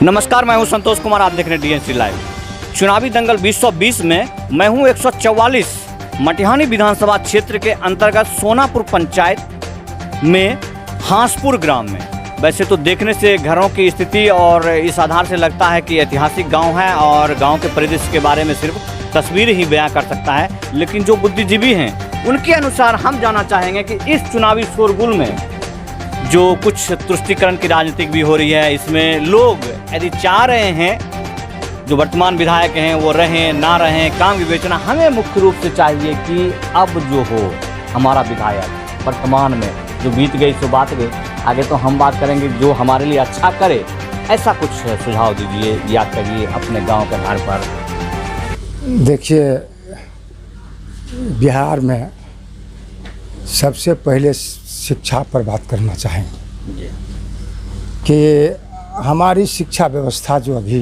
नमस्कार, मैं हूं संतोष कुमार। आप देख रहे हैं डीएनसी लाइव। चुनावी दंगल 2020 में मैं हूं 144 मटिहानी विधानसभा क्षेत्र के अंतर्गत सोनापुर पंचायत में हांसपुर ग्राम में। वैसे तो देखने से घरों की स्थिति और इस आधार से लगता है कि ऐतिहासिक गांव है और गांव के परिदृश्य के बारे में सिर्फ तस्वीर ही बयां कर सकता है, लेकिन जो बुद्धिजीवी हैं उनके अनुसार हम जानना चाहेंगे कि इस चुनावी शोरगुल में जो कुछ तुष्टीकरण की राजनीति भी हो रही है, इसमें लोग यदि चाह रहे हैं जो वर्तमान विधायक हैं वो रहें ना रहें, काम विवेचना हमें मुख्य रूप से चाहिए कि अब जो हो हमारा विधायक वर्तमान में जो बीत गई सो बात गई, आगे तो हम बात करेंगे जो हमारे लिए अच्छा करे। ऐसा कुछ सुझाव दीजिए या करिए अपने गांव के आधार पर। देखिए, बिहार में सबसे पहले शिक्षा पर बात करना चाहेंगे कि हमारी शिक्षा व्यवस्था जो अभी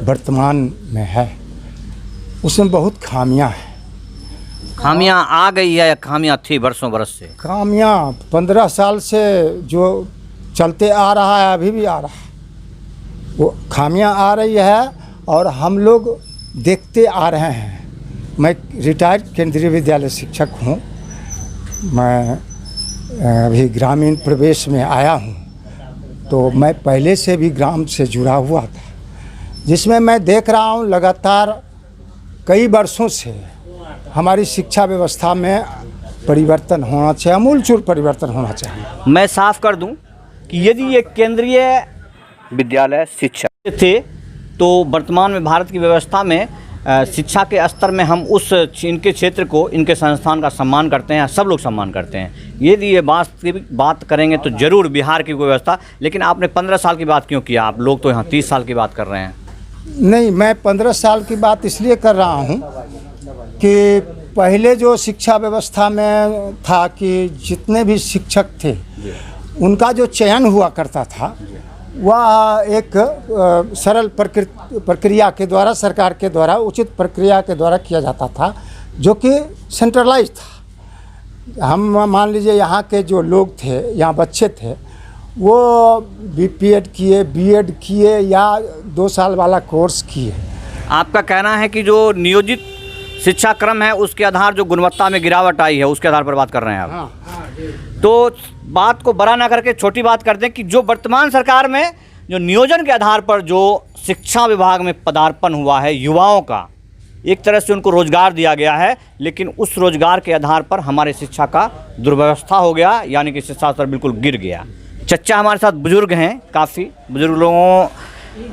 वर्तमान में है उसमें बहुत खामियां हैं। खामियां आ गई है या खामियां थी वर्षों बरस से? खामियां 15 साल से जो चलते आ रहा है अभी भी आ रहा है, वो खामियां आ रही है और हम लोग देखते आ रहे हैं। मैं रिटायर्ड केंद्रीय विद्यालय शिक्षक हूँ। मैं अभी ग्रामीण प्रवेश में आया हूँ, तो मैं पहले से भी ग्राम से जुड़ा हुआ था, जिसमें मैं देख रहा हूँ लगातार कई वर्षों से हमारी शिक्षा व्यवस्था में परिवर्तन होना चाहिए, आमूलचूल परिवर्तन होना चाहिए। मैं साफ कर दूं कि यदि ये केंद्रीय विद्यालय शिक्षक थे तो वर्तमान में भारत की व्यवस्था में शिक्षा के स्तर में हम उस इनके क्षेत्र को, इनके संस्थान का सम्मान करते हैं, सब लोग सम्मान करते हैं। यदि ये वास्तविक बात करेंगे तो ज़रूर बिहार की व्यवस्था, लेकिन आपने 15 साल की बात क्यों किया? आप लोग तो यहाँ 30 साल की बात कर रहे हैं। नहीं, मैं 15 साल की बात इसलिए कर रहा हूँ कि पहले जो शिक्षा व्यवस्था में था कि जितने भी शिक्षक थे उनका जो चयन हुआ करता था वह एक सरल प्रक्रिया के द्वारा, सरकार के द्वारा उचित प्रक्रिया के द्वारा किया जाता था, जो कि सेंट्रलाइज था। हम मान लीजिए यहाँ के जो लोग थे, यहाँ बच्चे थे, वो बीपीएड किए, बीएड किए या 2 साल वाला कोर्स किए। आपका कहना है कि जो नियोजित शिक्षा क्रम है उसके आधार जो गुणवत्ता में गिरावट आई है उसके आधार पर बात कर रहे हैं आप? हाँ। तो बात को बड़ा ना करके छोटी बात करते हैं कि जो वर्तमान सरकार में जो नियोजन के आधार पर जो शिक्षा विभाग में पदार्पण हुआ है युवाओं का, एक तरह से उनको रोजगार दिया गया है, लेकिन उस रोजगार के आधार पर हमारे शिक्षा का दुर्व्यवस्था हो गया, यानी कि शिक्षा स्तर बिल्कुल गिर गया। चच्चा हमारे साथ बुजुर्ग हैं, काफ़ी बुजुर्ग लोगों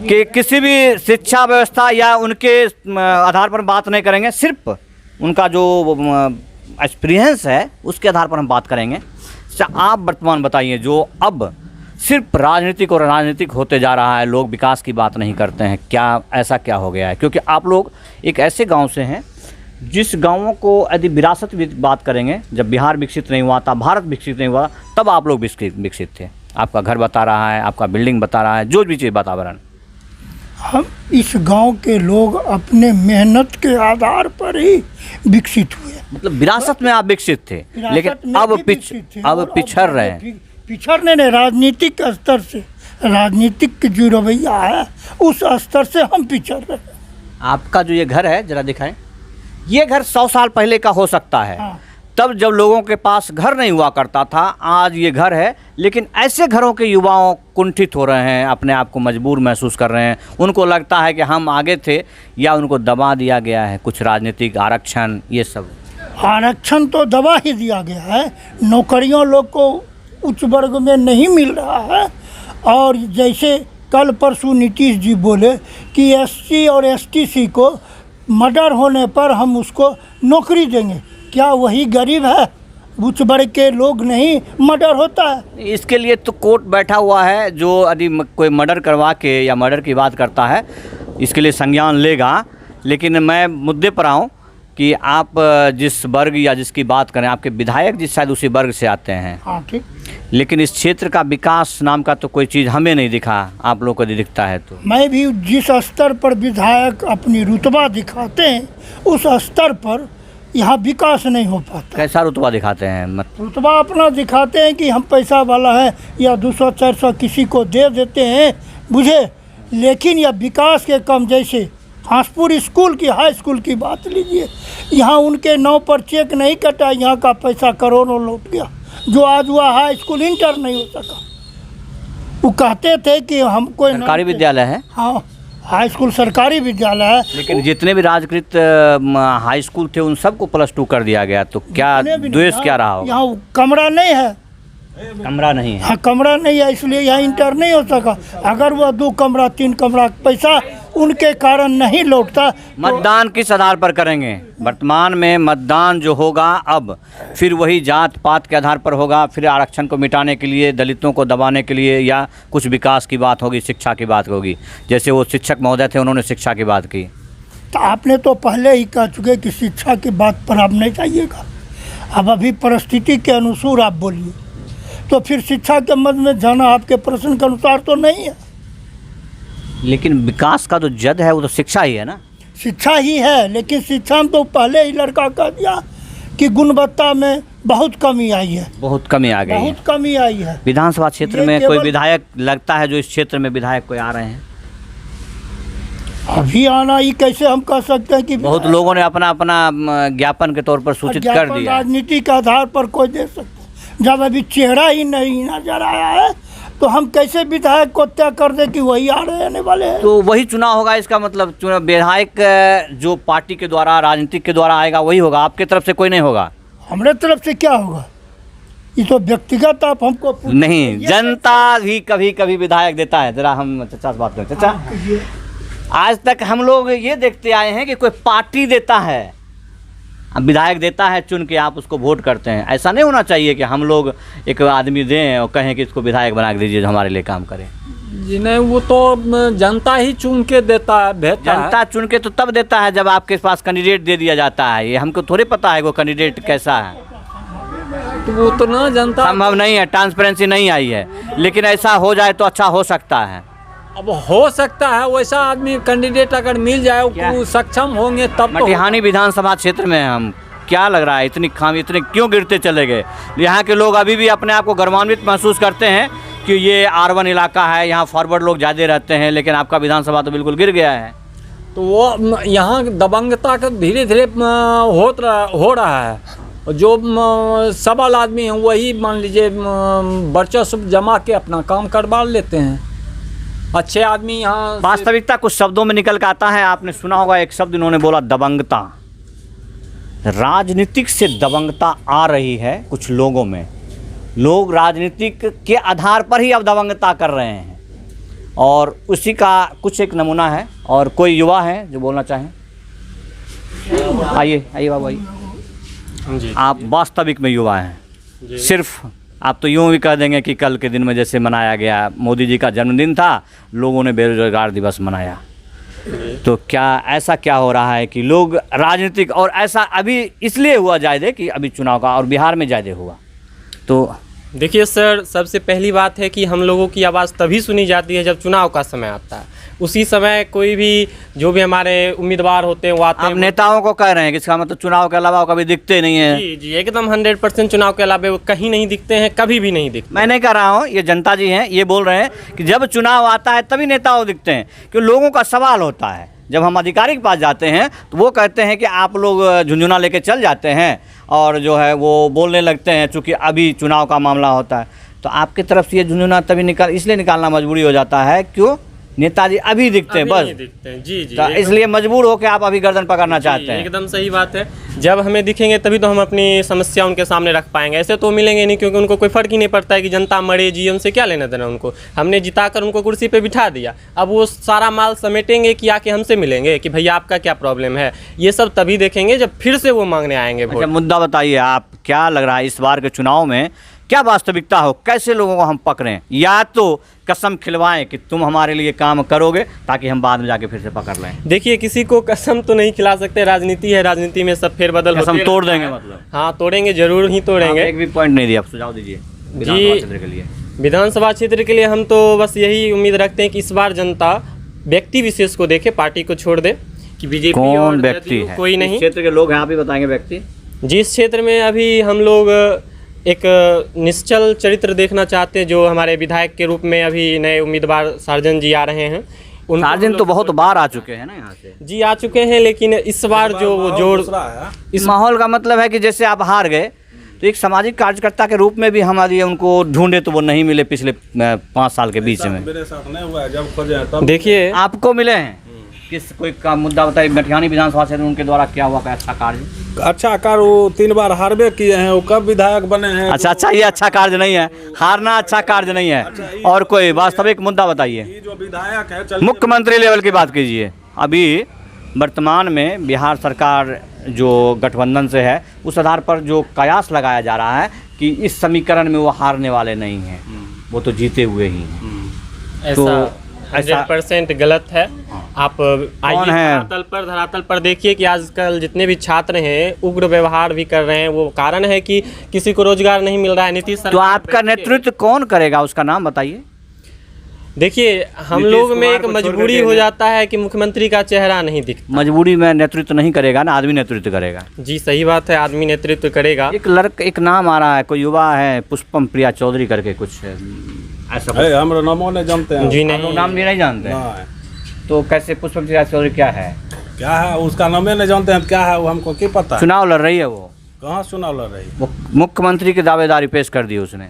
के किसी भी शिक्षा व्यवस्था या उनके आधार पर बात नहीं करेंगे, सिर्फ उनका जो एक्सपीरियंस है उसके आधार पर हम बात करेंगे। आप वर्तमान बताइए, जो अब सिर्फ राजनीतिक और राजनीतिक होते जा रहा है, लोग विकास की बात नहीं करते हैं, क्या ऐसा क्या हो गया है? क्योंकि आप लोग एक ऐसे गांव से हैं जिस गांवों को यदि विरासत की बात करेंगे, जब बिहार विकसित नहीं हुआ था, भारत विकसित नहीं हुआ, तब आप लोग विकसित थे। आपका घर बता रहा है, आपका बिल्डिंग बता रहा है, जो भी चीज़ वातावरण। हम इस गांव के लोग अपने मेहनत के आधार पर ही विकसित हुए। मतलब विरासत में आप विकसित थे, लेकिन अब पिछड़ रहे हैं। पिछड़ने नहीं, राजनीतिक स्तर से, राजनीतिक जो रवैया है उस स्तर से हम पिछड़ रहे हैं। आपका जो ये घर है, जरा दिखाएं। ये घर 100 साल पहले का हो सकता है। हाँ। तब जब लोगों के पास घर नहीं हुआ करता था, आज ये घर है, लेकिन ऐसे घरों के युवाओं कुंठित हो रहे हैं, अपने आप को मजबूर महसूस कर रहे हैं। उनको लगता है कि हम आगे थे, या उनको दबा दिया गया है कुछ राजनीतिक आरक्षण, ये सब। आरक्षण तो दबा ही दिया गया है, नौकरियों लोग को उच्च वर्ग में नहीं मिल रहा है। और जैसे कल परसों नीतीश जी बोले कि एससी और एसटीसी को मर्डर होने पर हम उसको नौकरी देंगे, क्या वही गरीब है? उच्च वर्ग के लोग नहीं मर्डर होता है। इसके लिए तो कोर्ट बैठा हुआ है, जो यदि कोई मर्डर करवा के या मर्डर की बात करता है इसके लिए संज्ञान लेगा। लेकिन मैं मुद्दे पर आऊँ कि आप जिस वर्ग या जिसकी बात करें, आपके विधायक जी शायद उसी वर्ग से आते हैं। हाँ, ठीक। लेकिन इस क्षेत्र का विकास नाम का तो कोई चीज़ हमें नहीं दिखा, आप लोग को दिखता है। तो मैं भी जिस स्तर पर विधायक अपनी रुतबा दिखाते हैं उस स्तर पर यहाँ विकास नहीं हो पाता। कैसा रुतबा दिखाते हैं? रुतबा अपना दिखाते हैं कि हम पैसा वाला है, या 200-400 किसी को दे देते हैं, बुझे, लेकिन यह विकास के कम, जैसे हांसपुर स्कूल की, हाई स्कूल की बात लीजिए, यहाँ उनके नाव पर चेक नहीं कटा, यहाँ का पैसा करोड़ों लौट गया। जो आज हुआ हाई स्कूल इंटर नहीं हो सका। वो कहते थे कि हमको सरकारी विद्यालय है, हाँ हाई स्कूल सरकारी विद्यालय है, लेकिन जितने भी राजकृत हाई स्कूल थे उन सबको +2 कर दिया गया। तो क्या द्वेष क्या रहा होगा? यहाँ कमरा नहीं है, कमरा नहीं है। हाँ कमरा नहीं है, इसलिए यहाँ इंटर नहीं हो सका। अगर वह 2 कमरा 3 कमरा पैसा उनके कारण नहीं लौटता। मतदान किस आधार पर करेंगे? वर्तमान में मतदान जो होगा अब फिर वही जात पात के आधार पर होगा, फिर आरक्षण को मिटाने के लिए, दलितों को दबाने के लिए, या कुछ विकास की बात होगी, शिक्षा की बात होगी? जैसे वो शिक्षक महोदय थे, उन्होंने शिक्षा की बात की। तो आपने तो पहले ही कह चुके कि शिक्षा की बात पर आप नहीं जाइएगा। अब अभी परिस्थिति के अनुसार आप बोलिए, तो फिर शिक्षा के मद में जाना आपके प्रश्न के अनुसार तो नहीं है। लेकिन विकास का जो जद है वो तो शिक्षा ही है ना। शिक्षा ही है, लेकिन शिक्षा में तो पहले ही लड़का कह दिया कि गुणवत्ता में बहुत कमी आई है, बहुत कमी आ गई है। बहुत कमी आई है। विधानसभा क्षेत्र ये में कोई केवल- विधायक लगता है जो इस क्षेत्र में विधायक कोई आ रहे हैं? अभी आना ही कैसे हम कह सकते हैं कि बहुत लोगों ने अपना अपना ज्ञापन के तौर पर सूचित कर ज्ञापन दिया। राजनीति के आधार पर कोई दे सकता है। जब अभी चेहरा ही नहीं नजर आया है तो हम कैसे विधायक को तय कर दे कि वही आ रहे आने वाले हैं? तो वही चुनाव होगा, इसका मतलब चुनाव विधायक जो पार्टी के द्वारा, राजनीतिक के द्वारा आएगा वही होगा, आपके तरफ से कोई नहीं होगा। हमारे तरफ से क्या होगा? ये तो व्यक्तिगत आप हमको नहीं, जनता भी कभी कभी विधायक देता है। जरा हम चचा से बात करें। चचा, आज तक हम लोग ये देखते आए हैं कि कोई पार्टी देता है, अब विधायक देता है, चुन के आप उसको वोट करते हैं। ऐसा नहीं होना चाहिए कि हम लोग एक आदमी दें और कहें कि इसको विधायक बना के दीजिए जो हमारे लिए काम करे। जी नहीं, वो तो जनता ही चुन के देता है, भेजता है। जनता चुन के तो तब देता है जब आपके पास कैंडिडेट दे दिया जाता है। ये हमको थोड़ी पता है वो कैंडिडेट कैसा है, तो वो तो ना जनता संभव नहीं है, ट्रांसपेरेंसी नहीं आई है। लेकिन ऐसा हो जाए तो अच्छा हो सकता है। अब हो सकता है वैसा आदमी कैंडिडेट अगर मिल जाए, वो सक्षम होंगे तब तो। मटिहानी विधानसभा क्षेत्र में हम क्या लग रहा है इतनी खामी, इतने क्यों गिरते चले गए? यहाँ के लोग अभी भी अपने आप को गर्वान्वित महसूस करते हैं कि ये R1 इलाका है, यहाँ फॉरवर्ड लोग ज़्यादा रहते हैं, लेकिन आपका विधानसभा तो बिल्कुल गिर गया है। तो वो यहाँ दबंगता का धीरे धीरे हो रहा है। जो सबल आदमी हैं वही मान लीजिए वर्चस्व जमा के अपना काम करवा लेते हैं। अच्छे आदमी यहाँ वास्तविकता कुछ शब्दों में निकल के आता है। आपने सुना होगा एक शब्द इन्होंने बोला, दबंगता। राजनीतिक से दबंगता आ रही है कुछ लोगों में। लोग राजनीतिक के आधार पर ही अब दबंगता कर रहे हैं, और उसी का कुछ एक नमूना है। और कोई युवा है जो बोलना चाहें? आइए आइए बाबू आइए। आप वास्तविक में युवा हैं, सिर्फ आप तो यूँ भी कह देंगे कि कल के दिन में जैसे मनाया गया, मोदी जी का जन्मदिन था, लोगों ने बेरोजगार दिवस मनाया। तो क्या ऐसा क्या हो रहा है कि लोग राजनीतिक, और ऐसा अभी इसलिए हुआ ज़्यादा कि अभी चुनाव का, और बिहार में ज़्यादा हुआ। तो देखिए सर, सबसे पहली बात है कि हम लोगों की आवाज़ तभी सुनी जाती है जब चुनाव का समय आता है। उसी समय कोई भी जो भी हमारे उम्मीदवार होते हैं वो आते आप हैं। नेताओं को कह रहे हैं कि इसका मतलब चुनाव के अलावा वो कभी दिखते नहीं है? जी जी, एकदम 100% चुनाव के अलावा वो कहीं नहीं दिखते हैं, कभी भी नहीं दिखते। मैं नहीं कह रहा हूँ, ये जनता जी हैं, ये बोल रहे हैं कि जब चुनाव आता है तभी नेताओं दिखते हैं। क्योंकि लोगों का सवाल होता है, जब हम अधिकारी के पास जाते हैं तो वो कहते हैं कि आप लोग झुंझुना लेके चल जाते हैं और जो है वो बोलने लगते हैं, चूँकि अभी चुनाव का मामला होता है। तो आपकी तरफ से ये झुंझुना तभी इसलिए निकालना मजबूरी हो जाता है, क्यों? नेताजी अभी दिखते हैं, बस नहीं दिखते हैं। जी जी, तो इसलिए मजबूर होकर आप अभी गर्दन पकड़ना चाहते हैं। एकदम सही बात है। जब हमें दिखेंगे तभी तो हम अपनी समस्या उनके सामने रख पाएंगे, ऐसे तो मिलेंगे नहीं, क्योंकि उनको कोई फ़र्क ही नहीं पड़ता है कि जनता मरे जिए, उनसे क्या लेना देना उनको। हमने जिताकर उनको कुर्सी पे बिठा दिया, अब वो सारा माल समेटेंगे कि आके हमसे मिलेंगे कि भैया आपका क्या प्रॉब्लम है। ये सब तभी देखेंगे जब फिर से वो मांगने आएंगे वोट। अच्छा, मुद्दा बताइए, आप क्या लग रहा है इस बार के चुनाव में क्या वास्तविकता हो, कैसे लोगों को हम पकड़ें? या तो कसम खिलवाएं कि तुम हमारे लिए काम करोगे ताकि हम बाद में जाके फिर से पकड़ लें। देखिए, किसी को कसम तो नहीं खिला सकते, राजनीति है, राजनीति में सब फेरबदल कसम होते तोड़ रहता देंगे है। मतलब? हाँ, तोड़ेंगे, जरूर ही आप तोड़ेंगे। एक भी पॉइंट नहीं दिया, आप सुझाव दीजिए विधानसभा क्षेत्र के लिए। विधानसभा क्षेत्र के लिए हम तो बस यही उम्मीद रखते हैं कि इस बार जनता व्यक्ति विशेष को देखे, पार्टी को छोड़ दे कि बीजेपी और कौन व्यक्ति जदयू है कोई इस नहीं। क्षेत्र के लोग हैं, आप ही बताएंगे व्यक्ति। जिस क्षेत्र में अभी हम लोग एक निश्चल चरित्र देखना चाहते हैं, जो हमारे विधायक के रूप में अभी नए उम्मीदवार सार्जन जी आ रहे हैं, उनको चार दिन तो बहुत बार आ चुके हैं ना यहाँ से। जी आ चुके हैं, लेकिन इस बार जो वो जोर इस माहौल का मतलब है कि जैसे आप हार गए तो एक सामाजिक कार्यकर्ता के रूप में भी हमारी उनको ढूंढे तो वो नहीं मिले पिछले 5 साल के बीच में। मेरे साथ नहीं हुआ है, जब खोजे तब देखिए आपको मिले हैं किस कोई का मुद्दा बताइए, मटिहानी विधानसभा क्षेत्र उनके द्वारा क्या हुआ का अच्छा कार्य? अच्छा कार वो 3 बार हारबे किए हैं, वो कब विधायक बने हैं? अच्छा, ये अच्छा कार्य नहीं है, हारना अच्छा कार्य नहीं है। और कोई वास्तविक मुद्दा बताइए, ये जो विधायक है चलिए मुख्यमंत्री लेवल की बात कीजिए। अभी वर्तमान में बिहार सरकार जो गठबंधन से है उस आधार पर जो कयास लगाया जा रहा है कि इस समीकरण में वो हारने वाले नहीं हैं, वो तो जीते हुए ही हैं। तो ऐसा 100% गलत है। आप आइए है? धरातल पर देखिए कि आजकल जितने भी छात्र हैं उग्र व्यवहार भी कर रहे हैं। वो कारण है कि किसी को रोजगार नहीं मिल रहा है। नीतीश सरकार तो आपका नेतृत्व कौन करेगा, उसका नाम बताइए। देखिए हम लोग में एक मजबूरी हो जाता है कि मुख्यमंत्री का चेहरा नहीं दिखता। मजबूरी में नेतृत्व नहीं करेगा ना, आदमी नेतृत्व करेगा। जी सही बात है, आदमी नेतृत्व करेगा। एक नाम आ रहा है, कोई युवा है पुष्पम प्रिया चौधरी करके कुछ ऐसा है, हम नामों नहीं जानते हैं। जी आप लोग नहीं, नाम भी नहीं जानते हैं। नहीं। तो कैसे पुष्पम प्रिया चौधरी क्या है? क्या है उसका नामे नहीं जानते हैं, क्या है वो हमको क्या पता है? चुनाव लड़ रही है वो, कहाँ चुनाव लड़ रही? वो मुख्यमंत्री की दावेदारी पेश कर दी उसने।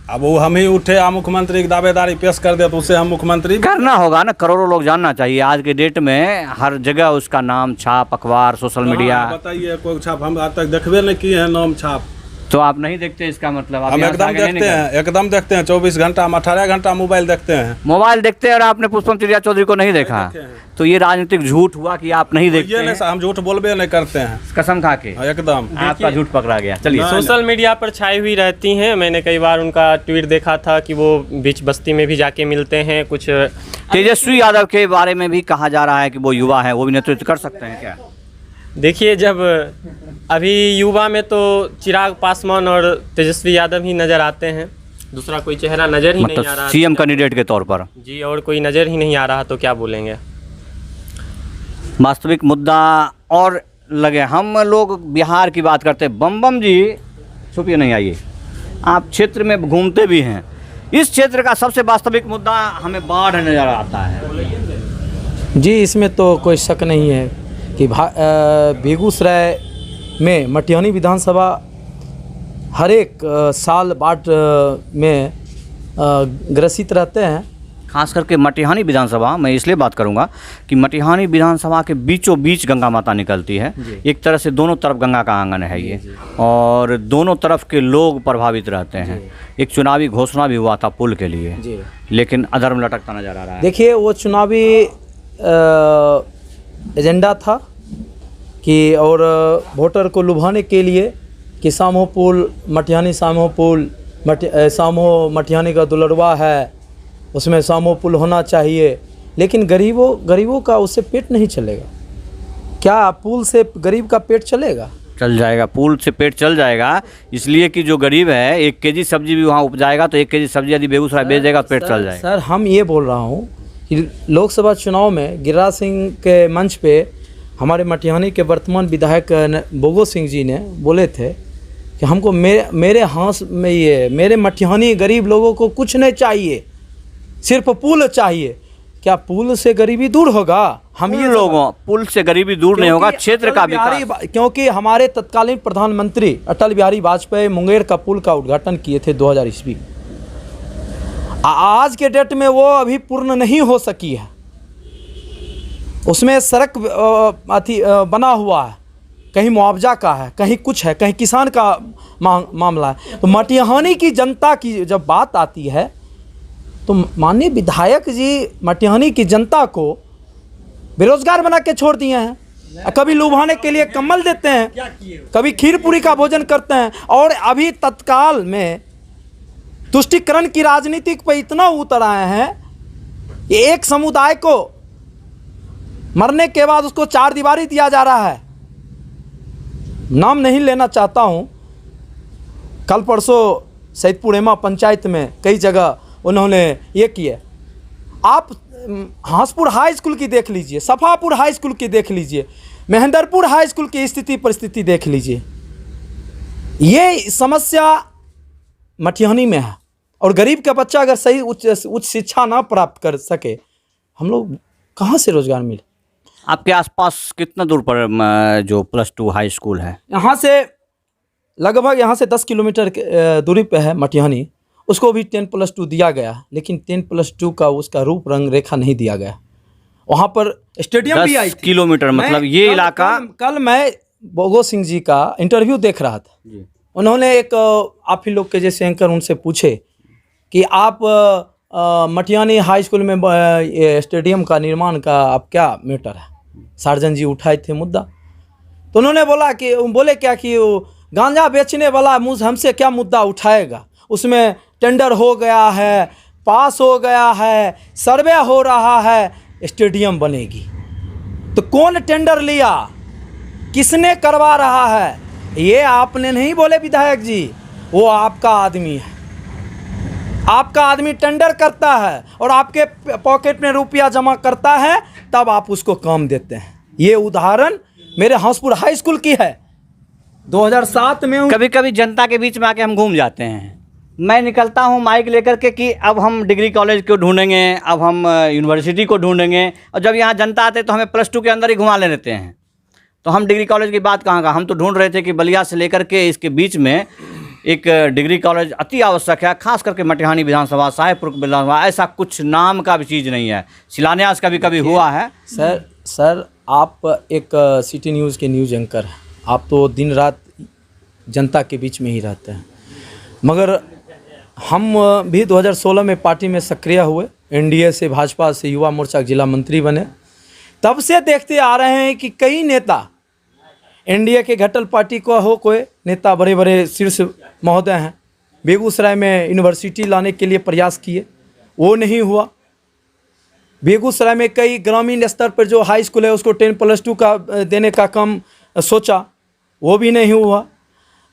अब वो हम ही उठे आ मुख्यमंत्री की दावेदारी पेश कर दे तो उससे हम मुख्यमंत्री करना होगा ना, करोड़ों लोग जानना चाहिए। आज के डेट में हर जगह उसका नाम छाप, अखबार, सोशल मीडिया। बताइए कोई छाप हम आज तक देखबे नहीं किए हैं, नाम छाप। तो आप नहीं देखते, इसका मतलब आप हम यहाँ से एकदम आगे नहीं देखते हैं, एकदम देखते हैं। 24 घंटा हम 18 घंटा मोबाइल देखते हैं। मोबाइल देखते हैं और आपने पुष्पम प्रिया चौधरी को नहीं देखा, देखे हैं। तो ये राजनीतिक झूठ हुआ कि आप नहीं देखते ये नहीं हैं। हम झूठ बोलबे नहीं करते हैं, कसम खा के एकदम। आपका झूठ पकड़ा गया। चलिए, नहीं। सोशल मीडिया पर छाई हुई रहती हैं। मैंने कई बार उनका ट्वीट देखा था कि वो बीच बस्ती में भी जाके मिलते हैं। कुछ तेजस्वी यादव के बारे में भी कहा जा रहा है कि वो युवा है, वो भी नेतृत्व कर सकते हैं क्या? देखिए, जब अभी युवा में तो चिराग पासवान और तेजस्वी यादव ही नज़र आते हैं, दूसरा कोई चेहरा नज़र ही नहीं आ मतलब रहा। सीएम कैंडिडेट के तौर पर जी, और कोई नज़र ही नहीं आ रहा तो क्या बोलेंगे। वास्तविक मुद्दा और लगे। हम लोग बिहार की बात करते हैं। बम जी छुपिए नहीं, आइए। आप क्षेत्र में घूमते भी हैं, इस क्षेत्र का सबसे वास्तविक मुद्दा हमें बाढ़ नज़र आता है। जी, इसमें तो कोई शक नहीं है कि बेगूसराय में मटिहानी विधानसभा हर एक साल बाढ़ में ग्रसित रहते हैं। खास करके मटिहानी विधानसभा, मैं इसलिए बात करूंगा कि मटिहानी विधानसभा के बीचों बीच गंगा माता निकलती है। एक तरह से दोनों तरफ गंगा का आंगन है ये, और दोनों तरफ के लोग प्रभावित रहते हैं। एक चुनावी घोषणा भी हुआ था पुल के लिए, लेकिन अधर्म लटकता नजर आ रहा है। देखिए, वो चुनावी एजेंडा था कि और वोटर को लुभाने के लिए कि सामो पुल, मटिहानी सामो पुल, सामो मटिहानी का दुलड़वा है, उसमें सामो पुल होना चाहिए। लेकिन गरीबों का उससे पेट नहीं चलेगा। क्या पुल से गरीब का पेट चलेगा? चल जाएगा, पुल से पेट चल जाएगा, इसलिए कि जो गरीब है 1 केजी सब्जी भी वहाँ उपजाएगा, तो 1 केजी सब्जी यदि बेगूसराय बेच देगा तो पेट चल जाएगा। सर, हम ये बोल रहा हूँ कि लोकसभा चुनाव में गिरिराज सिंह के मंच पे हमारे मटिहानी के वर्तमान विधायक बोगो सिंह जी ने बोले थे कि हमको मेरे हाथ में ये मेरे मटिहानी गरीब लोगों को कुछ नहीं चाहिए, सिर्फ पुल चाहिए। क्या पुल से गरीबी दूर होगा? हम ये लोगों पुल से गरीबी दूर नहीं होगा, क्षेत्र का विकास। क्योंकि हमारे तत्कालीन प्रधानमंत्री अटल बिहारी वाजपेयी मुंगेर का पुल का उद्घाटन किए थे 2000 ईस्वी। आज के डेट में वो अभी पूर्ण नहीं हो सकी है। उसमें सड़क बना हुआ है, कहीं मुआवजा का है, कहीं कुछ है, कहीं किसान का मामला है। तो मटिहानी की जनता की जब बात आती है तो माननीय विधायक जी मटिहानी की जनता को बेरोजगार बना के छोड़ दिए हैं। कभी लुभाने के लिए कम्बल देते हैं, कभी खीर पूरी का भोजन करते हैं, और अभी तत्काल में तुष्टीकरण की राजनीति पे इतना उतर आए हैं कि एक समुदाय को मरने के बाद उसको 4 दीवारी दिया जा रहा है। नाम नहीं लेना चाहता हूँ। कल परसों सैदपुर हेमा पंचायत में कई जगह उन्होंने ये किया। आप हांसपुर हाई स्कूल की देख लीजिए, सफापुर हाई स्कूल की देख लीजिए, महेंद्रपुर हाई स्कूल की स्थिति परिस्थिति देख लीजिए। ये समस्या मटिहानी में है, और गरीब का बच्चा अगर सही उच्च शिक्षा ना प्राप्त कर सके हम लोग कहाँ से रोज़गार मिले? आपके आसपास कितना दूर पर जो +2 हाई स्कूल है? यहाँ से लगभग यहाँ से 10 किलोमीटर दूरी पे है मटिहानी, उसको भी 10+2 दिया गया, लेकिन 10+2 का उसका रूप रंग रेखा नहीं दिया गया। वहाँ पर स्टेडियम भी आई 10 थी। किलोमीटर मतलब ये इलाका। कल मैं बोगो सिंह जी का इंटरव्यू देख रहा था जी। उन्होंने एक आप ही लोग के जैसे एंकर उनसे पूछे कि आप मटिहानी हाई स्कूल में ये स्टेडियम का निर्माण का आप क्या मैटर है, सार्जन जी उठाए थे मुद्दा, तो उन्होंने बोले क्या कि वो गांजा बेचने वाला मुझ हमसे क्या मुद्दा उठाएगा, उसमें टेंडर हो गया है, पास हो गया है, सर्वे हो रहा है, स्टेडियम बनेगी। तो कौन टेंडर लिया, किसने करवा रहा है, ये आपने नहीं बोले विधायक जी, वो आपका आदमी है। आपका आदमी टेंडर करता है और आपके पॉकेट में रुपया जमा करता है, तब आप उसको काम देते हैं। ये उदाहरण मेरे हंसपुर हाई स्कूल की है। 2007 में कभी कभी जनता के बीच में आके हम घूम जाते हैं, मैं निकलता हूँ माइक लेकर के कि अब हम डिग्री कॉलेज को ढूंढेंगे, अब हम यूनिवर्सिटी को ढूंढेंगे, और जब यहाँ जनता आते तो हमें +2 के अंदर ही घुमा ले देते हैं। तो हम डिग्री कॉलेज की बात कहाँ का, हम तो ढूंढ रहे थे कि बलिया से लेकर के इसके बीच में एक डिग्री कॉलेज अति आवश्यक है, खास करके मटिहानी विधानसभा, साहेबपुर विधानसभा, ऐसा कुछ नाम का भी चीज़ नहीं है। शिलान्यास का भी कभी हुआ है? सर आप एक सिटी न्यूज़ के न्यूज़ एंकर हैं, आप तो दिन रात जनता के बीच में ही रहते हैं, मगर हम भी 2016 में पार्टी में सक्रिय हुए, एनडीए से भाजपा से युवा मोर्चा जिला मंत्री बने। तब से देखते आ रहे हैं कि कई नेता, एनडीए के घटल पार्टी को हो, कोई नेता बड़े बड़े शीर्ष महोदय हैं, बेगूसराय में यूनिवर्सिटी लाने के लिए प्रयास किए, वो नहीं हुआ। बेगूसराय में कई ग्रामीण स्तर पर जो हाई स्कूल है उसको 10+2 का देने का काम सोचा, वो भी नहीं हुआ।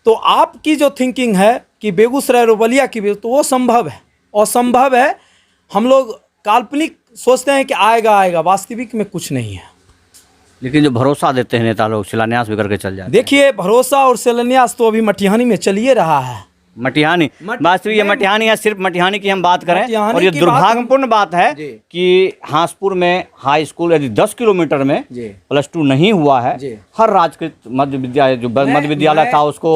तो आपकी जो थिंकिंग है कि बेगूसराय और बलिया की भी, तो वो संभव है, असंभव है। हम लोग काल्पनिक सोचते हैं कि आएगा, वास्तविक में कुछ नहीं है। लेकिन जो भरोसा देते हैं नेता लोग, शिलान्यास भी करके चल जाते हैं। देखिए, भरोसा और शिलान्यास तो अभी मटिहानी में चलिए रहा है। मटिहानी वास्तविक ये मटिहानी है, सिर्फ मटिहानी की हम बात करें, मटिहानी और ये की दुर्भाग्यपूर्ण बात है जी। कि हांसपुर में हाई स्कूल यदि 10 किलोमीटर में जी। +2 नहीं हुआ है, जी। हर राजकृत मध्य विद्यालय जो मध्य विद्यालय था उसको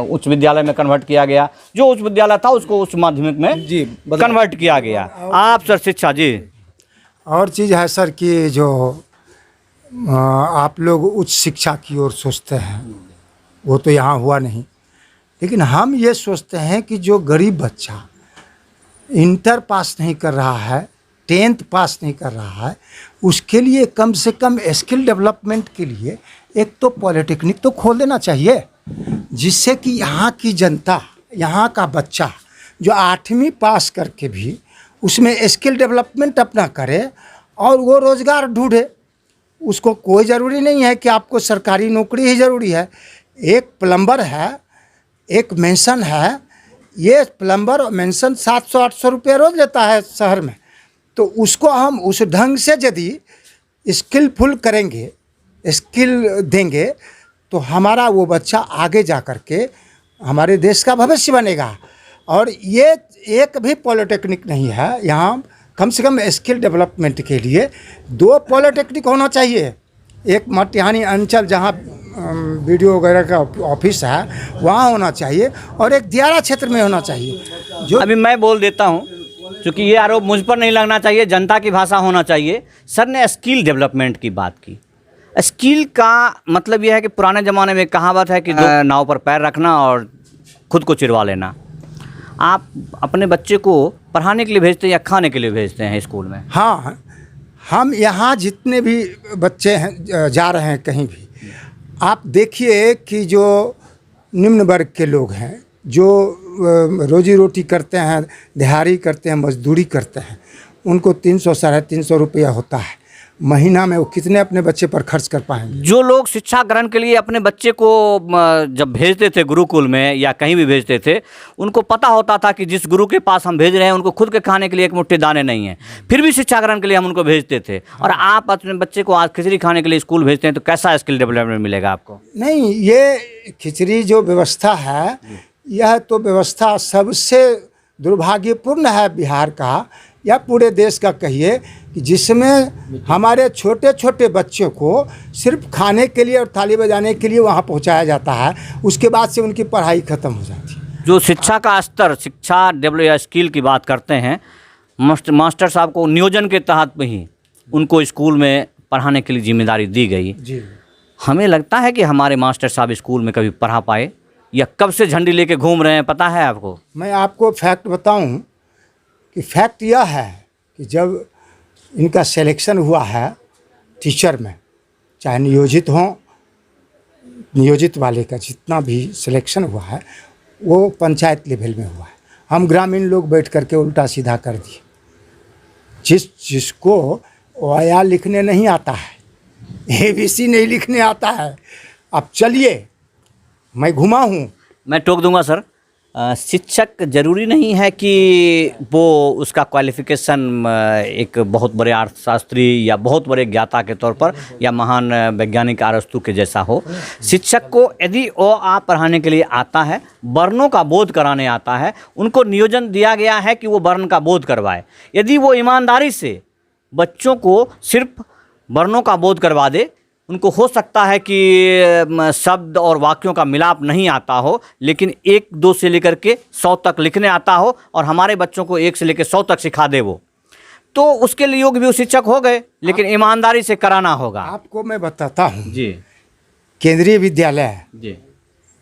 उच्च विद्यालय में कन्वर्ट किया गया, जो उच्च विद्यालय था उसको उच्च माध्यमिक में जी, कन्वर्ट किया गया। आप सर शिक्षा जी, और चीज़ है सर कि जो आप लोग उच्च शिक्षा की ओर सोचते हैं, वो तो यहाँ हुआ नहीं, लेकिन हम ये सोचते हैं कि जो गरीब बच्चा इंटर पास नहीं कर रहा है, 10th पास नहीं कर रहा है, उसके लिए कम से कम स्किल डेवलपमेंट के लिए एक तो पॉलिटेक्निक तो खोल देना चाहिए, जिससे कि यहाँ की जनता, यहाँ का बच्चा जो 8वीं पास करके भी उसमें स्किल डेवलपमेंट अपना करे और वो रोज़गार ढूंढे। उसको कोई ज़रूरी नहीं है कि आपको सरकारी नौकरी ही ज़रूरी है। एक प्लम्बर है, एक मेंसन है, ये प्लम्बर और मेंसन 700-800 रुपये रोज़ लेता है शहर में, तो उसको हम उस ढंग से यदि स्किलफुल करेंगे, स्किल देंगे, तो हमारा वो बच्चा आगे जा कर के हमारे देश का भविष्य बनेगा। और ये एक भी पॉलिटेक्निक नहीं है यहाँ, कम से कम स्किल डेवलपमेंट के लिए 2 पॉलिटेक्निक होना चाहिए। एक मटिहानी अंचल जहाँ वीडियो वगैरह का ऑफिस है वहाँ होना चाहिए, और एक दियारा क्षेत्र में होना चाहिए। जो अभी मैं बोल देता हूँ, क्योंकि ये आरोप मुझ पर नहीं लगना चाहिए, जनता की भाषा होना चाहिए। सर ने स्किल डेवलपमेंट की बात की। स्किल का मतलब यह है कि पुराने ज़माने में कहावत है कि नाव पर पैर रखना और खुद को चिरवा लेना। आप अपने बच्चे को पढ़ाने के लिए भेजते हैं या खाने के लिए भेजते हैं स्कूल में? हाँ, हम यहाँ जितने भी बच्चे हैं जा रहे हैं कहीं भी, आप देखिए कि जो निम्न वर्ग के लोग हैं, जो रोजी रोटी करते हैं, दिहाड़ी करते हैं, मजदूरी करते हैं, उनको 300-350 रुपया होता है महीना में। वो कितने अपने बच्चे पर खर्च कर पाएंगे? जो लोग शिक्षा ग्रहण के लिए अपने बच्चे को जब भेजते थे गुरुकुल में या कहीं भी भेजते थे, उनको पता होता था कि जिस गुरु के पास हम भेज रहे हैं उनको खुद के खाने के लिए एक मुट्ठी दाने नहीं है, फिर भी शिक्षा ग्रहण के लिए हम उनको भेजते थे। और आप अपने बच्चे को आज खिचड़ी खाने के लिए स्कूल भेजते हैं, तो कैसा स्किल डेवलपमेंट मिलेगा आपको? नहीं, ये खिचड़ी जो व्यवस्था है, यह तो व्यवस्था सबसे दुर्भाग्यपूर्ण है बिहार का या पूरे देश का कहिए कि जिसमें हमारे छोटे छोटे बच्चों को सिर्फ खाने के लिए और थाली बजाने के लिए वहाँ पहुँचाया जाता है, उसके बाद से उनकी पढ़ाई ख़त्म हो जाती है। जो शिक्षा का स्तर, शिक्षा डेवलप या स्किल की बात करते हैं, मास्टर साहब को नियोजन के तहत में ही उनको स्कूल में पढ़ाने के लिए जिम्मेदारी दी गई। जी, हमें लगता है कि हमारे मास्टर साहब स्कूल में कभी पढ़ा पाए, या कब से झंडी लेके घूम रहे हैं, पता है आपको? मैं आपको फैक्ट बताऊं कि फैक्ट यह है कि जब इनका सिलेक्शन हुआ है टीचर में, चाहे नियोजित हों, नियोजित वाले का जितना भी सिलेक्शन हुआ है वो पंचायत लेवल में हुआ है। हम ग्रामीण लोग बैठ करके उल्टा सीधा कर दिए। जिसको या लिखने नहीं आता है, ABC नहीं लिखने आता है, अब चलिए मैं घुमा हूँ। मैं टोक दूंगा सर, शिक्षक जरूरी नहीं है कि वो उसका क्वालिफिकेशन एक बहुत बड़े अर्थशास्त्री या बहुत बड़े ज्ञाता के तौर पर या महान वैज्ञानिक अरस्तु के जैसा हो। शिक्षक को यदि वो आप पढ़ाने के लिए आता है, वर्णों का बोध कराने आता है, उनको नियोजन दिया गया है कि वो वर्ण का बोध करवाए। यदि वो ईमानदारी से बच्चों को सिर्फ वर्णों का बोध करवा दे, उनको हो सकता है कि शब्द और वाक्यों का मिलाप नहीं आता हो, लेकिन 1-2 से लेकर के 100 तक लिखने आता हो और हमारे बच्चों को 1 से लेकर 100 तक सिखा दे वो, तो उसके लिए योग्य भी वो शिक्षक हो गए, लेकिन ईमानदारी से कराना होगा। आपको मैं बताता हूँ जी केंद्रीय विद्यालय जी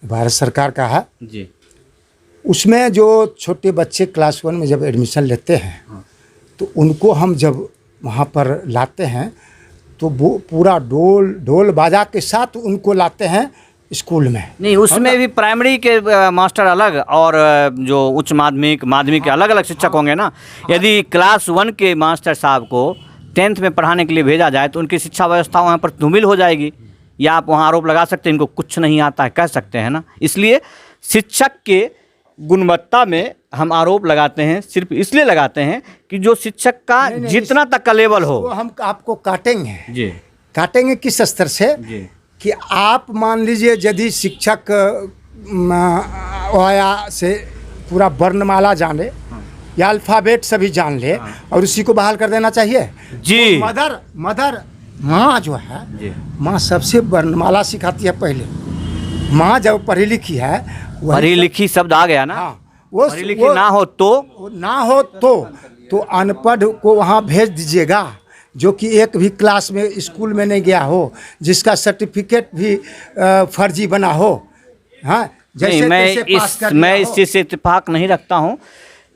भारत सरकार का है, जी उसमें जो छोटे बच्चे क्लास 1 में जब एडमिशन लेते हैं तो उनको हम जब वहाँ पर लाते हैं तो वो पूरा ढोल बाजा के साथ उनको लाते हैं स्कूल में। नहीं, उसमें भी प्राइमरी के मास्टर अलग और जो उच्च माध्यमिक के अलग अलग शिक्षक होंगे ना। यदि क्लास 1 के मास्टर साहब को 10th में पढ़ाने के लिए भेजा जाए तो उनकी शिक्षा व्यवस्था वहाँ पर धूमिल हो जाएगी, या आप वहाँ आरोप लगा सकते हैं इनको कुछ नहीं आता है, कह सकते हैं ना। इसलिए शिक्षक के गुणवत्ता में हम आरोप लगाते हैं, सिर्फ इसलिए लगाते हैं कि जो शिक्षक का जितना तक का लेवल हो। वो हम आपको काटेंगे जी, काटेंगे किस स्तर से जी, कि आप मान लीजिए यदि शिक्षक या से पूरा वर्णमाला जान ले या अल्फ़ाबेट सभी जान ले और उसी को बहाल कर देना चाहिए जी। तो मदर माँ जो है, माँ सबसे वर्णमाला सिखाती है पहले। माँ जब पढ़ी लिखी है, पढ़ी लिखी शब्द आ गया ना। हाँ, वो पढ़ी लिखी ना हो तो अनपढ़ को वहाँ भेज दीजिएगा, जो कि एक भी क्लास में स्कूल में नहीं गया हो, जिसका सर्टिफिकेट भी फर्जी बना हो। हाँ, नहीं, मैं इस चीज़ से इत्तेफाक नहीं रखता हूँ,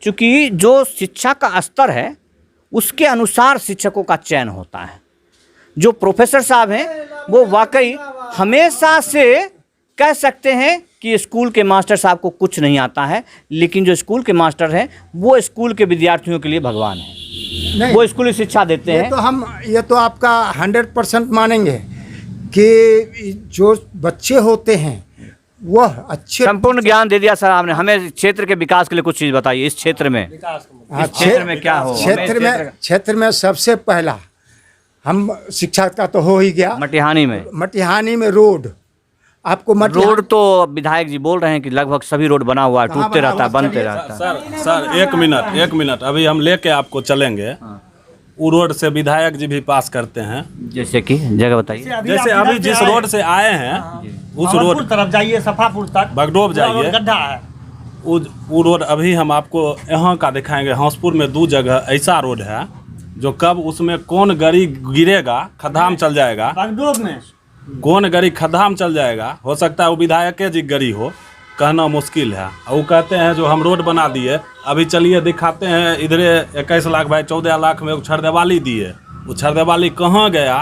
क्योंकि जो शिक्षा का स्तर है उसके अनुसार शिक्षकों का चयन होता है। जो प्रोफेसर साहब हैं वो वाकई हमेशा से कह सकते हैं कि स्कूल के मास्टर साहब को कुछ नहीं आता है, लेकिन जो स्कूल के मास्टर हैं वो स्कूल के विद्यार्थियों के लिए भगवान हैं, वो स्कूली शिक्षा देते हैं। ये तो आपका 100% मानेंगे कि जो बच्चे होते हैं वह अच्छे संपूर्ण ज्ञान दे दिया सर आपने हमें। क्षेत्र के विकास के लिए कुछ चीज़ बताइए। इस क्षेत्र में क्षेत्र में क्या हो? क्षेत्र में सबसे पहला हम शिक्षा का तो हो ही गया। मटिहानी में रोड, आपको रोड तो विधायक जी बोल रहे हैं कि लगभग सभी रोड बना हुआ है, टूटते रहता है, बनते रहता है। सर एक मिनट अभी हम लेके आपको चलेंगे। वो रोड से विधायक जी भी पास करते हैं। जैसे कि जगह बताइए। जैसे अभी जिस रोड से आए हैं उस रोड तरफ जाइए, सफापुर तक बगडोब जाइए, गड्ढा है। वो रोड अभी हम आपको यहाँ का दिखाएंगे। हंसपुर में 2 जगह ऐसा रोड है जो कब उसमें कौन गाड़ी गिरेगा, खड्डा में चल जाएगा। बगडोब में कौन गाड़ी खड्डा में चल जाएगा, हो सकता है वो विधायक जी गाड़ी हो, कहना मुश्किल है। वो कहते हैं जो हम रोड बना दिए, अभी चलिए दिखाते हैं। इधरे 21 लाख भाई 14 लाख में छरदेवाली दिए, वो छरदेवाली कहाँ गया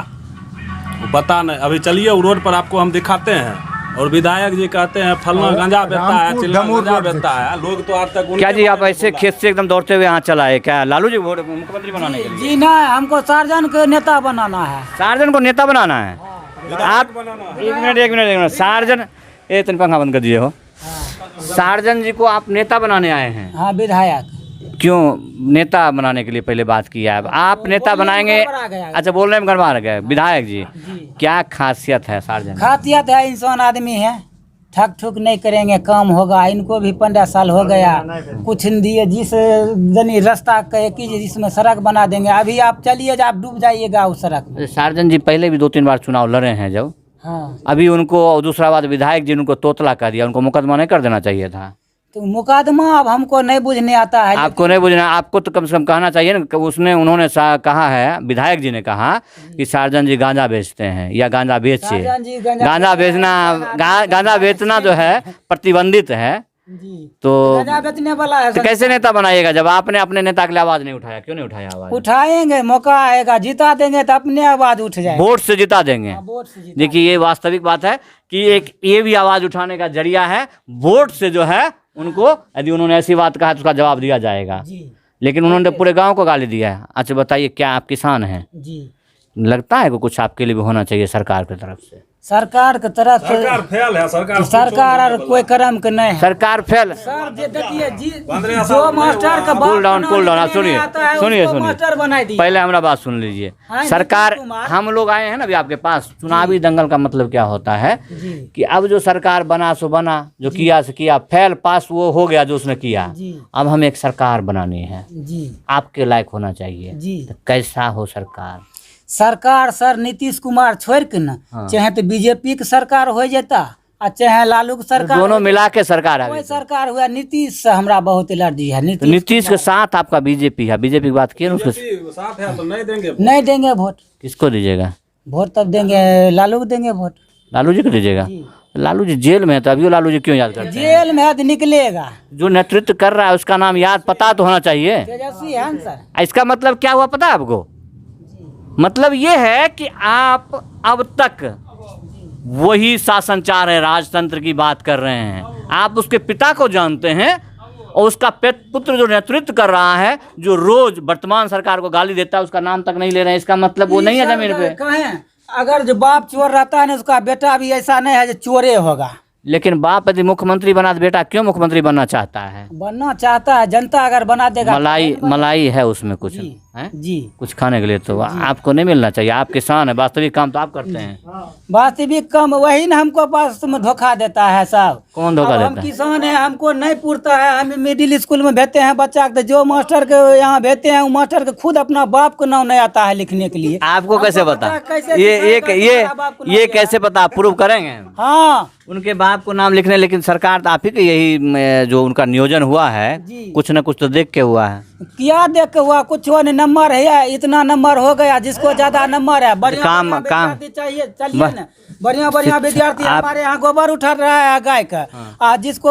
वो पता नहीं। अभी चलिए वो रोड पर आपको हम दिखाते हैं। और विधायक जी कहते हैं फलना गांजा बेचता है, चिल्ला गांजा बेचता है। लोग तो आज तक क्या जी आप ऐसे खेत से एकदम दौड़ते हुए यहाँ चला है क्या लालू जी मुख्यमंत्री बनाने के लिए? जी ना, हमको सार्जन को नेता बनाना है। सार्जन को नेता बनाना है? आप एक मिनट सार्जन तन पंखा बंद कर दिए हो। सार्जन जी को आप नेता बनाने आए हैं? हाँ, विधायक। क्यों नेता बनाने के लिए पहले बात किया है? आप नेता बनाएंगे? अच्छा, बोलने में गड़बड़ा गए। विधायक जी क्या खासियत है सार्जन? खासियत है, इंसान आदमी है। ठग ठुक नहीं करेंगे, काम होगा। इनको भी 15 साल हो गया, कुछ नहीं दिए। जिस जनी रास्ता कहे कि जिसमें सड़क बना देंगे, अभी आप चलिए, आप डूब जाइएगा उस सड़क में। सार्जन जी पहले भी 2-3 बार चुनाव लड़े हैं जब, हाँ, अभी उनको, और दूसरा बात विधायक जी ने उनको तोतला कर दिया, उनको मुकदमा नहीं कर देना चाहिए था। तो मुकदमा अब हमको नहीं बुझने आता है। आपको नहीं बुझना, आपको तो कम से कम कहना चाहिए ना। उन्होंने कहा है, विधायक जी ने कहा कि सार्जन जी गांजा बेचते हैं या गांजा बेचे। सार्जन जी गांजा बेचना जो है प्रतिबंधित है, जी, तो गांजा बेचने वाला है। तो कैसे नेता बनाइएगा जब आपने अपने नेता के लिए आवाज नहीं उठाया? क्यों नहीं उठाया आवाज? उठाएंगे, मौका आएगा, जिता देंगे तो अपने आवाज उठ जाएगा। वोट से जिता देंगे। वोट से जिता। देखिए ये वास्तविक बात है कि एक ये भी आवाज उठाने का जरिया है। वोट से जो है उनको, यदि उन्होंने ऐसी बात कहा तो उसका जवाब दिया जाएगा। जी लेकिन उन्होंने तो पूरे गांव को गाली दिया है। अच्छा बताइए, क्या आप किसान हैं? जी, लगता है कि कुछ आपके लिए भी होना चाहिए सरकार की तरफ से? सरकार के तरफ से सरकार फेल है, सरकार और कोई कर्म के नहीं है। सरकार फेल। सर देखिए जी, जो मास्टर का कूल डाउन आप सुनिए सुनिए सुनिए, मास्टर बनाई दी। पहले हमारा बात सुन लीजिए। हाँ, सरकार, नीतीश कुमार। हम लोग आए हैं ना अभी आपके पास। चुनावी दंगल का मतलब क्या होता है जी, कि अब जो सरकार बना सो बना, जो किया से किया, फेल पास वो हो गया जो उसने किया। जी, अब हमें एक सरकार बनानी है, जी, आपके लायक होना चाहिए। जी। तो कैसा हो सरकार? सरकार सर नीतीश कुमार छोड़ के ना, हाँ। चाहे तो बीजेपी की सरकार हो जाता और चाहे लालू की सरकार दोनों हो मिला के सरकार है कोई अभी तो। सरकार हुआ। नीतीश से हमरा बहुत एलर्जी है। तो नीतीश के साथ आपका बीजेपी है, बीजेपी की बात किए ना, उसके साथ है तो नहीं देंगे। नहीं देंगे वोट। किसको दीजिएगा? वोट तब देंगे, लालू को देंगे वोट। लालू जी को दीजिएगा? जी। लालू जी जेल में है, तो अभी वो लालू जी क्यों याद करते हैं? जेल में है तो निकलेगा। जो नेतृत्व कर रहा है उसका नाम याद पता तो होना चाहिए। तेजस्वी है ना सर। इसका मतलब क्या हुआ पता है आपको? मतलब ये है कि आप अब तक वही शासन चाह रहे हैं, राजतंत्र की बात कर रहे हैं। आप उसके पिता को जानते हैं और उसका पुत्र जो नेतृत्व कर रहा है, जो रोज वर्तमान सरकार को गाली देता है, उसका नाम तक नहीं ले रहे हैं। इसका मतलब वो नहीं है जमीन पे। कहें अगर जो बाप चोर रहता है ना, उसका बेटा भी ऐसा नहीं है जो चोरे होगा। लेकिन बाप यदि मुख्यमंत्री बना तो बेटा क्यों मुख्यमंत्री बनना चाहता है? बनना चाहता है, जनता अगर बना देगा। मलाई है उसमें कुछ जी, है? जी, कुछ खाने के लिए तो आपको नहीं मिलना चाहिए। आप किसान है, वास्तविक काम तो आप करते हैं। वास्तविक कम वही ना हमको पास में धोखा देता है साहब। कौन धोखा अब देता हम है? किसान है, हमको नहीं पूरता है। हम मिडिल स्कूल में भेजते हैं बच्चा के, तो जो मास्टर के यहाँ भेजते हैं वो मास्टर के खुद अपना बाप को नाम नहीं आता है लिखने के लिए। आपको कैसे पता? कैसे ये कैसे पता? प्रूव करेंगे? हाँ, उनके बाप को नाम लिखने, लेकिन सरकार तो आप ही के यही जो उनका नियोजन हुआ है, जी। कुछ न कुछ तो देख के हुआ है। क्या देख के हुआ? कुछ नहीं, नंबर है, इतना नंबर हो गया। जिसको ज्यादा नंबर है, बढ़िया काम विद्यार्थी चाहिए। चलिए ना, बढ़िया विद्यार्थी हमारे यहाँ गोबर उठा रहा है गाय का। और जिसको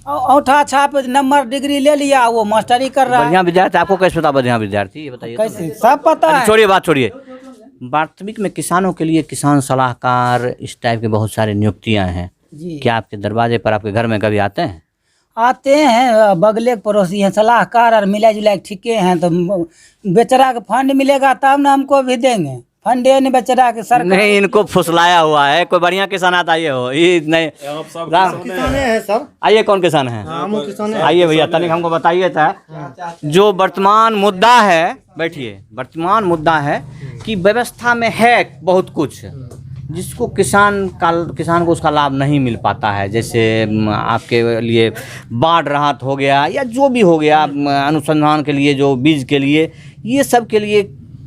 औंठा छाप नंबर डिग्री ले लिया, वो मास्टरी कर रहा है। बढ़िया विद्यार्थी आपको कैसे पता? बढ़िया विद्यार्थी ये बताइए। कैसे सब पता है? छोड़िए बात, छोड़िए। वास्तविक में किसानों के लिए किसान सलाहकार, इस टाइप के बहुत सारी नियुक्तियां हैं। जी, क्या आपके दरवाजे पर, आपके घर में कभी आते हैं? आते हैं, बगले के पड़ोसी हैं, सलाहकार और मिला जुला के ठीके हैं। तो बेचारा के फंड मिलेगा तब ना हमको भी देंगे। फंड नहीं बेचारा के सरकार नहीं, इनको फुसलाया हुआ है। कोई बढ़िया किसान आता ये हो ये नहीं। सब आइए, कौन किसान है? आइए भैया, तनिक हमको बताइए था जो वर्तमान मुद्दा है। बैठिए। वर्तमान मुद्दा है कि व्यवस्था में है बहुत कुछ जिसको किसान को उसका लाभ नहीं मिल पाता है। जैसे आपके लिए बाढ़ राहत हो गया या जो भी हो गया, अनुसंधान के लिए, जो बीज के लिए, ये सब के लिए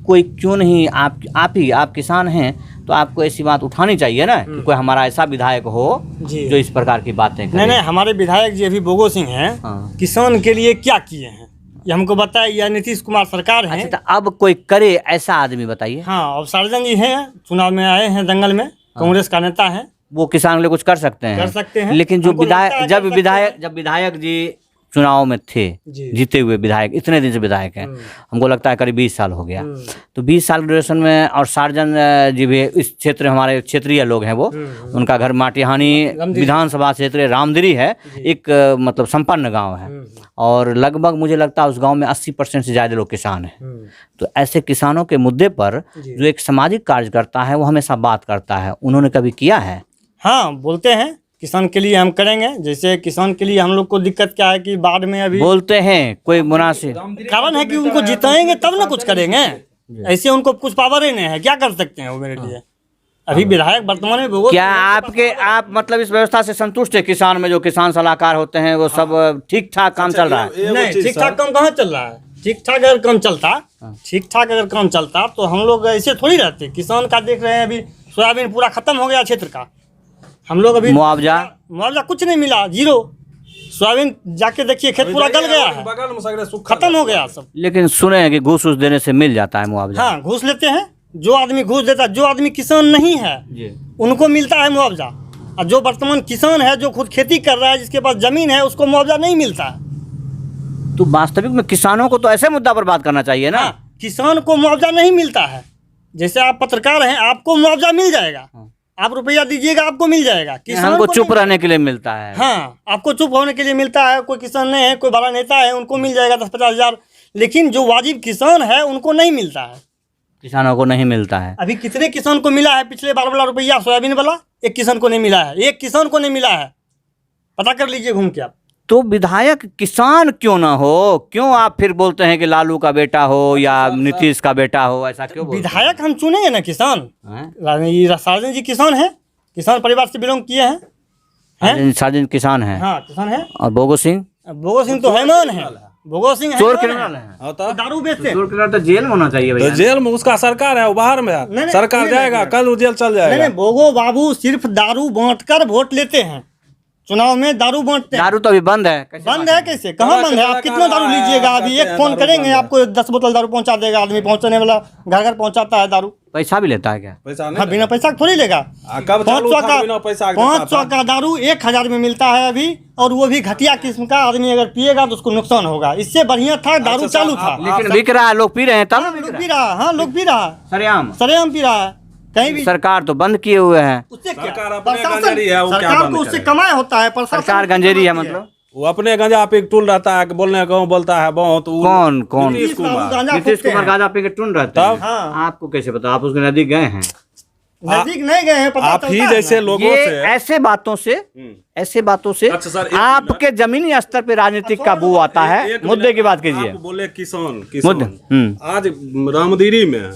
कोई क्यों नहीं आप किसान हैं तो आपको ऐसी बात उठानी चाहिए ना कि कोई हमारा ऐसा विधायक हो जो इस प्रकार की बातें करे। नहीं, हमारे विधायक जी अभी बोगो सिंह हैं। हाँ। किसान के लिए क्या किए हैं ये हमको बताए। या नीतीश कुमार सरकार है। अच्छा, तो अब कोई करे ऐसा आदमी बताइए। हाँ, अब सार्जन जी हैं, चुनाव में आए हैं दंगल में, कांग्रेस का नेता है। वो किसान के लिए कुछ कर सकते हैं। लेकिन जो हमको लगता है कर सकते जब विधायक जी चुनाव में थे, जीते हुए विधायक, इतने दिन से विधायक हैं, हमको लगता है करीब 20 साल हो गया। तो 20 साल ड्यूरेशन में, और सार्जन जी भी इस क्षेत्र, हमारे क्षेत्रीय लोग हैं वो, उनका घर माटीहानी विधानसभा क्षेत्र रामदिरी है, एक मतलब संपन्न गांव है। और लगभग मुझे लगता है उस गांव में 80% से ज़्यादा लोग किसान हैं। तो ऐसे किसानों के मुद्दे पर जो एक सामाजिक कार्य करता है वो हमेशा बात करता है। उन्होंने कभी किया है? हाँ, बोलते हैं किसान के लिए हम करेंगे। जैसे किसान के लिए हम लोग को दिक्कत क्या है कि बाढ़ में अभी बोलते हैं, कोई मुनासिब कारण है कि उनको जिताएंगे तब ना कुछ करेंगे। ऐसे उनको कुछ पावर ही नहीं है, क्या कर सकते हैं वो मेरे लिए। अभी विधायक वर्तमान में भोगो क्या आप मतलब इस व्यवस्था से संतुष्ट है? किसान में जो किसान सलाहकार होते हैं वो सब ठीक ठाक काम चल रहा है? नहीं, ठीक ठाक काम कहाँ चल रहा है? ठीक ठाक अगर काम चलता तो हम लोग ऐसे थोड़ी रहते। किसान का देख रहे हैं, अभी सोयाबीन पूरा खत्म हो गया क्षेत्र का। हम लोग अभी मुआवजा कुछ नहीं मिला, जीरो। सोयाबीन जाके देखिए, खेत पूरा गल गया है, खत्म हो गया सब। लेकिन सुने हैं कि घूस देने से मिल जाता है मुआवजा। हाँ, घूस लेते हैं। जो आदमी घूस देता है, जो आदमी किसान नहीं है उनको मिलता है मुआवजा, और जो वर्तमान किसान है, जो खुद खेती कर रहा है, जिसके पास जमीन है, उसको मुआवजा नहीं मिलता है। तो वास्तविक में किसानों को तो ऐसे मुद्दा पर बात करना चाहिए ना। हाँ, किसान को मुआवजा नहीं मिलता है। जैसे आप पत्रकार हैं, आपको मुआवजा मिल जाएगा, आप रुपया दीजिएगा आपको मिल जाएगा। किसान को चुप रहने के लिए मिलता है। हाँ, आपको चुप होने के लिए मिलता है। कोई किसान नहीं है, कोई बड़ा नेता है, उनको मिल जाएगा 10-50 हज़ार, लेकिन जो वाजिब किसान है उनको नहीं मिलता है। किसानों को नहीं मिलता है। अभी कितने किसान को मिला है पिछले बार वाला रुपया सोयाबीन वाला? एक किसान को नहीं मिला है, एक किसान को नहीं मिला है। पता कर लीजिए घूम के आप। तो विधायक किसान क्यों ना हो? क्यों आप फिर बोलते हैं कि लालू का बेटा हो या नीतीश का बेटा हो? ऐसा क्यों बोलते हैं? विधायक हम चुनेंगे ना किसान। सार्जन जी किसान है, किसान परिवार से बिलोंग किए हैं। सार्जन किसान है। हाँ, किसान है। और भोगो सिंह तो हैमान है। भोगो सिंह चोर क्रिमिनल है, दारू बेचते हैं। चोर क्रिमिनल तो जेल में होना चाहिए भैया। तो जेल में उसका सरकार है, वो बाहर में है। सरकार जाएगा, कल वो जेल चल जाएगा। नहीं, भोगो बाबू सिर्फ दारू बांटकर वोट लेते हैं। चुनाव में दारू बांटते हैं। दारू तो अभी बंद है। बंद है कैसे? कहाँ बंद है? आप कितना दारू लीजिएगा? अभी एक फोन करेंगे, आपको 10 बोतल दारू पहुंचा देगा आदमी। पहुंचाने वाला घर घर पहुंचाता है दारू। पैसा भी लेता है क्या? पैसा हाँ, बिना पैसा थोड़ी लेगा। 500 का दारू 1000 में मिलता है अभी, और वो भी घटिया किस्म का। आदमी अगर पिएगा तो उसको नुकसान होगा। इससे बढ़िया था दारू चालू था। लेकिन बिक रहा है, लोग पी रहे हैं तब। लोग पी रहा है। हाँ, लोग पी रहा है, सरेआम पी रहा है। कहीं भी सरकार तो बंद किए हुए हैं। उससे क्या? सरकार अपने गंजेरी है, वो क्या सरकार बंद को उससे करे? कमाई होता है। सरकार गंजेरी है मतलब? वो अपने गंजा पे टूल रहता है कि बोलने को बोलता है बहुत। कौन नीतीश कुमार नीतीश कुमार गांजा पी के टून रहते हैं। हाँ। आपको कैसे पता? आप उसके नजदीक गए हैं? नजदीक नहीं गए हैं, पता आप ही जैसे लोगों ये से ऐसे बातों से अच्छा सर, एक आपके जमीनी स्तर पे राजनीतिक का बू आता है। एक मुद्दे मिनट, की बात कीजिए। आप बोले किसान मुद्दे। आज रामदीरी में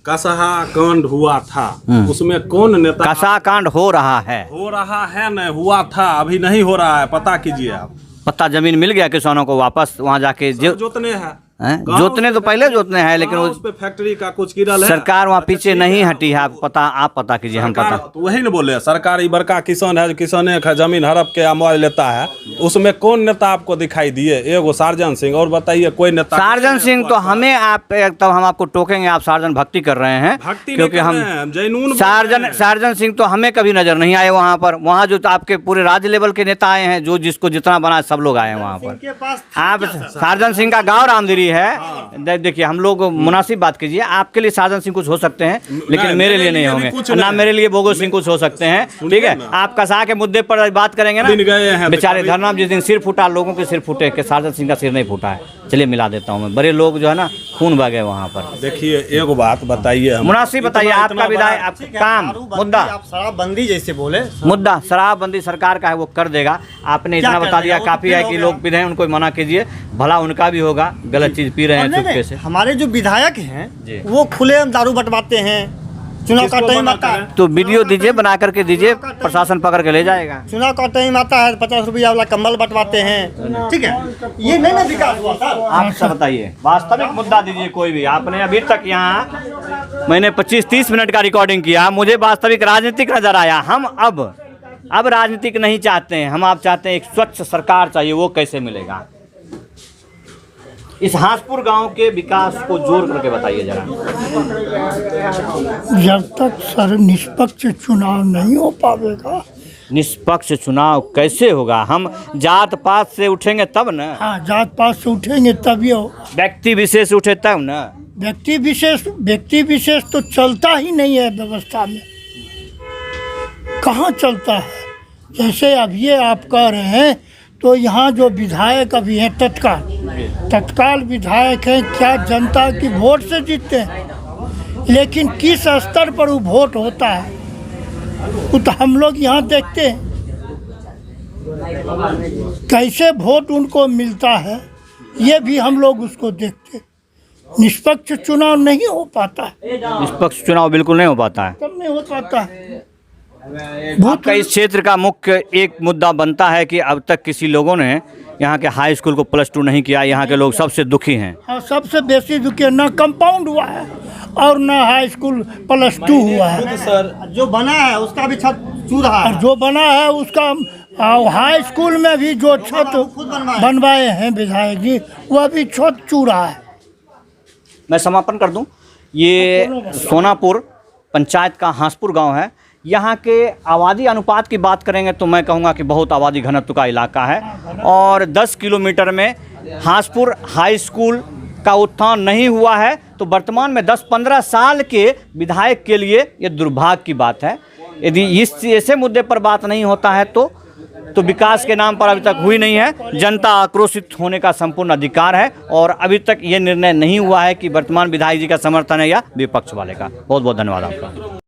कसहा कांड हुआ था, उसमें कौन नेता? कसा कांड हो रहा है नहीं हुआ था, अभी नहीं हो रहा है। पता कीजिए आप। पता जमीन मिल गया किसानों को वापस वहाँ जाके जोतने हैं। जोतने तो पहले जोतने हैं, लेकिन उस पे फैक्ट्री का कुछ गिरल है। सरकार वहाँ पीछे नहीं हटी है। आप पता कीजिए, हम पता। तो वही न बोले, सरकार ही बड़का किसान है, जो किसाने का जमीन हड़प के अमवाज लेता है। उसमें कौन नेता आपको दिखाई दिए? एगो सार्जन सिंह, और बताइए कोई नेता? सार्जन सिंह तो हमें तब हम आपको टोकेंगे, आप सार्जन भक्ति कर रहे हैं। क्योंकि हम जैनून सार्जन सिंह तो हमें कभी नजर नहीं आए वहाँ पर। वहाँ जो आपके पूरे राज्य लेवल के नेता आए हैं, जो जिसको जितना बना सब लोग आए हैं वहाँ पर। आप सार्जन सिंह का गाँव रामदीरी है। देखिए, हम लोग मुनासिब बात कीजिए। आपके लिए सार्जन सिंह कुछ हो सकते हैं, लेकिन मेरे लिए नहीं होंगे ना। मेरे लिए भोगो सिंह कुछ हो सकते हैं। ठीक है, आप कसा के मुद्दे पर बात करेंगे ना। बेचारे धरना जिस दिन सिर फूटा, लोगों के सिर फूटे, के सार्जन सिंह का सिर नहीं फूटा है। चलिए मिला देता हूँ मैं। बड़े लोग जो है ना, खून बह गए वहाँ पर। देखिए, एक बात बताइए, मुनासिब बताइए, आपका विधायक, आपका काम, मुद्दा। आप शराबबंदी जैसे बोले, मुद्दा शराबबंदी सरकार का है, वो कर देगा। आपने इतना बता दिया काफी है कि लोग पी रहे हैं, उनको मना कीजिए। भला उनका भी होगा, गलत चीज पी रहे हैं चुपके से। हमारे जो विधायक हैं वो खुलेआम दारू बंटवाते हैं। चुनाव का टाइम आता है तो वीडियो दीजिए, बना करके दीजिए, प्रशासन पकड़ के ले जाएगा। चुनाव का टाइम आता है, 50 रुपया वाला कंबल बंटवाते हैं। ठीक है, ये नहीं ना विकास हुआ सर। आप सब बताइए, वास्तविक मुद्दा दीजिए कोई भी। आपने अभी तक यहाँ मैंने 25-30 मिनट का रिकॉर्डिंग किया, मुझे वास्तविक राजनीतिक नजर आया। हम अब राजनीतिक नहीं चाहते हैं, हम आप चाहते हैं एक स्वच्छ सरकार चाहिए। वो कैसे मिलेगा? इस हांसपुर गांव के विकास को जोड़ करके बताइए जरा। जब तक सर निष्पक्ष चुनाव नहीं हो पाएगा। निष्पक्ष चुनाव कैसे होगा? हम जात पात से उठेंगे तब न। हाँ, जात पात से उठेंगे तभी हो। व्यक्ति विशेष उठे तब न। व्यक्ति विशेष तो चलता ही नहीं है व्यवस्था में। कहाँ चलता है? जैसे अब ये आप कह रहे हैं, तो यहाँ जो विधायक अभी हैं तत्काल विधायक हैं, क्या जनता की वोट से जीतते हैं? लेकिन किस स्तर पर वो वोट होता है वो तो हम लोग यहाँ देखते हैं। कैसे वोट उनको मिलता है ये भी हम लोग उसको देखते। निष्पक्ष चुनाव नहीं हो पाता है, निष्पक्ष चुनाव बिल्कुल नहीं हो पाता है। कब नहीं हो पाता है। आपका इस क्षेत्र का मुख्य एक मुद्दा बनता है कि अब तक किसी लोगों ने यहाँ के हाई स्कूल को +2 नहीं किया। यहाँ के लोग सबसे दुखी हैं। हाँ, सबसे बेसी दुखी ना कंपाउंड हुआ है और ना हाई स्कूल +2 हुआ है। सर जो बना है उसका भी छत चू रहा और है। जो बना है उसका हाई स्कूल में भी जो छत खुद बनवाए। बनवाए हैं विधायक जी, वह भी छत चू रहा है। मैं समापन कर दूं, ये सोनापुर पंचायत का हांसपुर गांव है। यहाँ के आबादी अनुपात की बात करेंगे तो मैं कहूँगा कि बहुत आबादी घनत्व का इलाका है और 10 किलोमीटर में हांसपुर हाई स्कूल का उत्थान नहीं हुआ है। तो वर्तमान में 10-15 साल के विधायक के लिए ये दुर्भाग्य की बात है। यदि इस ऐसे मुद्दे पर बात नहीं होता है तो विकास के नाम पर अभी तक हुई नहीं है। जनता आक्रोशित होने का संपूर्ण अधिकार है और अभी तक ये निर्णय नहीं हुआ है कि वर्तमान विधायक जी का समर्थन है या विपक्ष वाले का। बहुत बहुत धन्यवाद आपका।